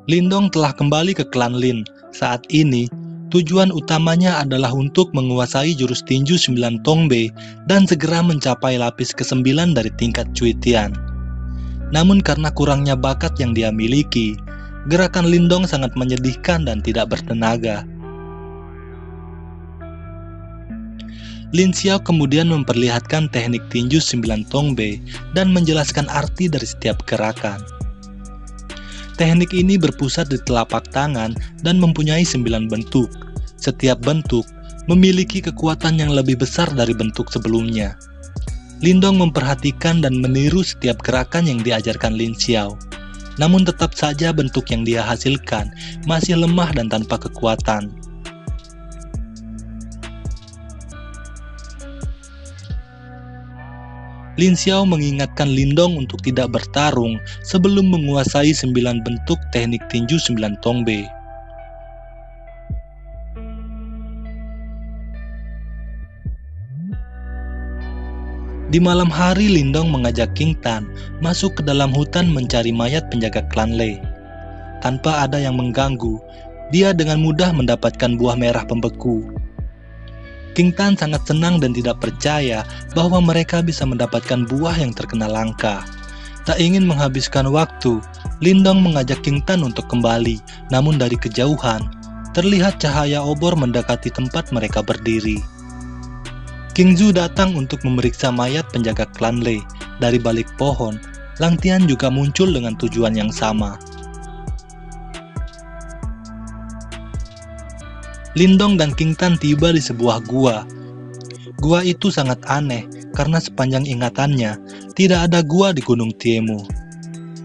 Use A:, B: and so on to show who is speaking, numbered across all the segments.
A: Lindong telah kembali ke klan Lin. Saat ini, tujuan utamanya adalah untuk menguasai jurus tinju 9 Tongbe dan segera mencapai lapis ke-9 dari tingkat Cuitian. Namun karena kurangnya bakat yang dia miliki, gerakan Lindong sangat menyedihkan dan tidak bertenaga. Lin Xiao kemudian memperlihatkan teknik tinju 9 Tongbe dan menjelaskan arti dari setiap gerakan. Teknik ini berpusat di telapak tangan dan mempunyai 9 bentuk. Setiap bentuk memiliki kekuatan yang lebih besar dari bentuk sebelumnya. Lindong memperhatikan dan meniru setiap gerakan yang diajarkan Lin Xiao. Namun tetap saja bentuk yang dia hasilkan masih lemah dan tanpa kekuatan. Lin Xiao mengingatkan Lindong untuk tidak bertarung sebelum menguasai 9 bentuk teknik tinju 9 Tongbe. Di malam hari, Lindong mengajak King Tan masuk ke dalam hutan mencari mayat penjaga klan Lei. Tanpa ada yang mengganggu, dia dengan mudah mendapatkan buah merah pembeku. King Tan sangat senang dan tidak percaya bahwa mereka bisa mendapatkan buah yang terkenal langka. Tak ingin menghabiskan waktu, Lindong mengajak King Tan untuk kembali, namun dari kejauhan, terlihat cahaya obor mendekati tempat mereka berdiri. King Zhu datang untuk memeriksa mayat penjaga klan Lei. Dari balik pohon, Lang Tian juga muncul dengan tujuan yang sama. Lindong dan King Tan tiba di sebuah gua. Gua itu sangat aneh karena sepanjang ingatannya tidak ada gua di Gunung Tiemu.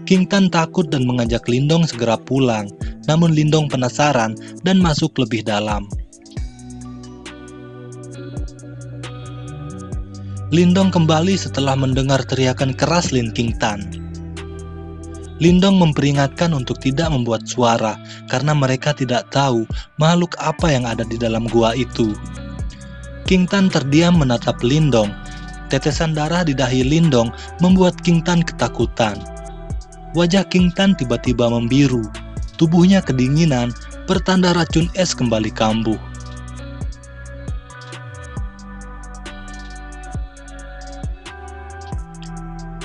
A: King Tan takut dan mengajak Lindong segera pulang, namun Lindong penasaran dan masuk lebih dalam. Lindong kembali setelah mendengar teriakan keras Lin King Tan. Lindong memperingatkan untuk tidak membuat suara karena mereka tidak tahu makhluk apa yang ada di dalam gua itu. King Tan terdiam menatap Lindong. Tetesan darah di dahi Lindong membuat King Tan ketakutan. Wajah King Tan tiba-tiba membiru. Tubuhnya kedinginan, pertanda racun es kembali kambuh.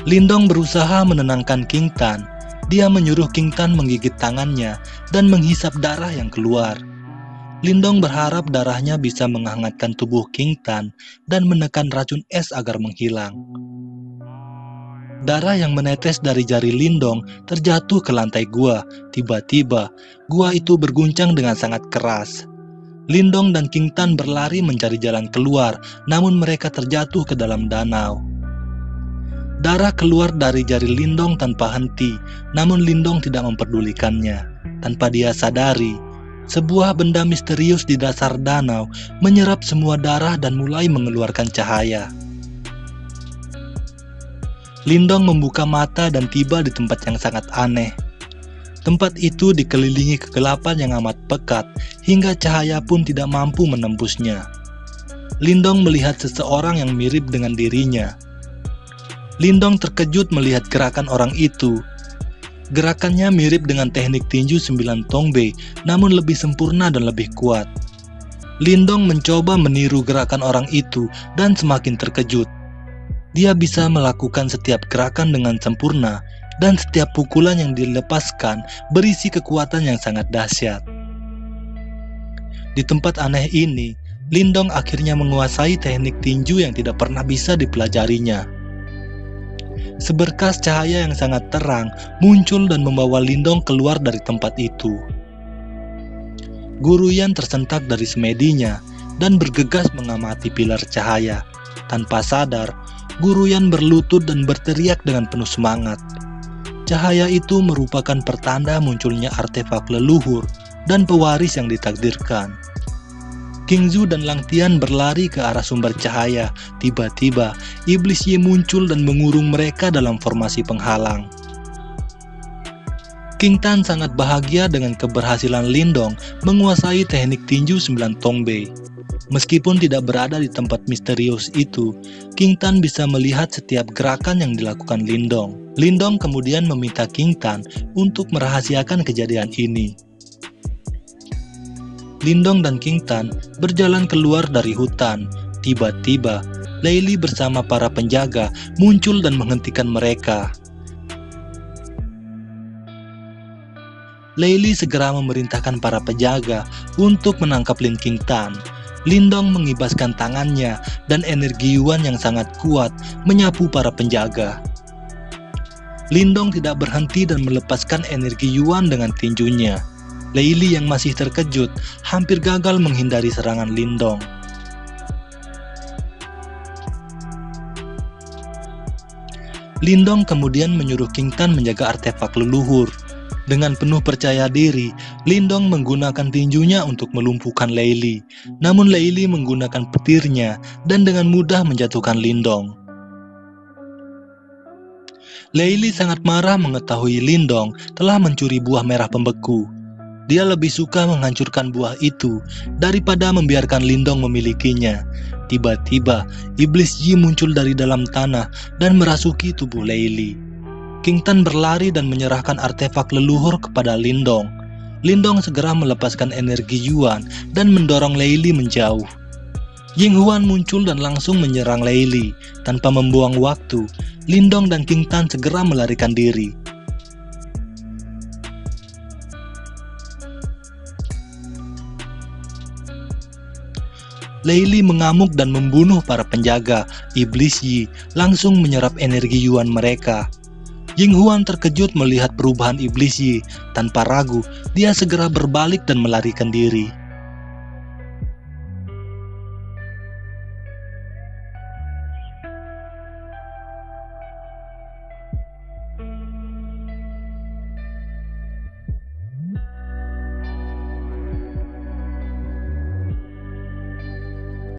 A: Lindong berusaha menenangkan King Tan. Dia menyuruh King Tan menggigit tangannya dan menghisap darah yang keluar. Lindong berharap darahnya bisa menghangatkan tubuh King Tan dan menekan racun es agar menghilang. Darah yang menetes dari jari Lindong terjatuh ke lantai gua. Tiba-tiba, gua itu berguncang dengan sangat keras. Lindong dan King Tan berlari mencari jalan keluar, namun mereka terjatuh ke dalam danau. Darah keluar dari jari Lindong tanpa henti, namun Lindong tidak memperdulikannya. Tanpa dia sadari, sebuah benda misterius di dasar danau menyerap semua darah dan mulai mengeluarkan cahaya. Lindong membuka mata dan tiba di tempat yang sangat aneh. Tempat itu dikelilingi kegelapan yang amat pekat, hingga cahaya pun tidak mampu menembusnya. Lindong melihat seseorang yang mirip dengan dirinya. Lindong terkejut melihat gerakan orang itu. Gerakannya mirip dengan teknik tinju 9 Tongbe, namun lebih sempurna dan lebih kuat. Lindong mencoba meniru gerakan orang itu dan semakin terkejut. Dia bisa melakukan setiap gerakan dengan sempurna, dan setiap pukulan yang dilepaskan berisi kekuatan yang sangat dahsyat. Di tempat aneh ini, Lindong akhirnya menguasai teknik tinju yang tidak pernah bisa dipelajarinya. Seberkas cahaya yang sangat terang muncul dan membawa Lindong keluar dari tempat itu. Guru Yan tersentak dari semedinya dan bergegas mengamati pilar cahaya. Tanpa sadar, Guru Yan berlutut dan berteriak dengan penuh semangat. Cahaya itu merupakan pertanda munculnya artefak leluhur dan pewaris yang ditakdirkan. King Zhu dan Lang Tian berlari ke arah sumber cahaya. Tiba-tiba, Iblis Yi muncul dan mengurung mereka dalam formasi penghalang. King Tan sangat bahagia dengan keberhasilan Lindong menguasai teknik tinju 9 Tongbe. Meskipun tidak berada di tempat misterius itu, King Tan bisa melihat setiap gerakan yang dilakukan Lindong. Lindong kemudian meminta King Tan untuk merahasiakan kejadian ini. Lindong dan King Tan berjalan keluar dari hutan. Tiba-tiba, Lei Li bersama para penjaga muncul dan menghentikan mereka. Lei Li segera memerintahkan para penjaga untuk menangkap Lin King Tan. Lindong mengibaskan tangannya dan energi Yuan yang sangat kuat menyapu para penjaga. Lindong tidak berhenti dan melepaskan energi Yuan dengan tinjunya. Lei Li yang masih terkejut hampir gagal menghindari serangan Lindong. Lindong kemudian menyuruh King Tan menjaga artefak leluhur. Dengan penuh percaya diri, Lindong menggunakan tinjunya untuk melumpuhkan Lei Li. Namun Lei Li menggunakan petirnya dan dengan mudah menjatuhkan Lindong. Lei Li sangat marah mengetahui Lindong telah mencuri buah merah pembeku. Dia lebih suka menghancurkan buah itu daripada membiarkan Lindong memilikinya. Tiba-tiba, Iblis Yi muncul dari dalam tanah dan merasuki tubuh Lei Li. King Tan berlari dan menyerahkan artefak leluhur kepada Lindong. Lindong segera melepaskan energi Yuan dan mendorong Lei Li menjauh. Ying Huan muncul dan langsung menyerang Lei Li. Tanpa membuang waktu, Lindong dan King Tan segera melarikan diri. Lei Li mengamuk dan membunuh para penjaga. Iblis Yi langsung menyerap energi Yuan mereka. Ying Huan terkejut melihat perubahan Iblis Yi. Tanpa ragu, dia segera berbalik dan melarikan diri.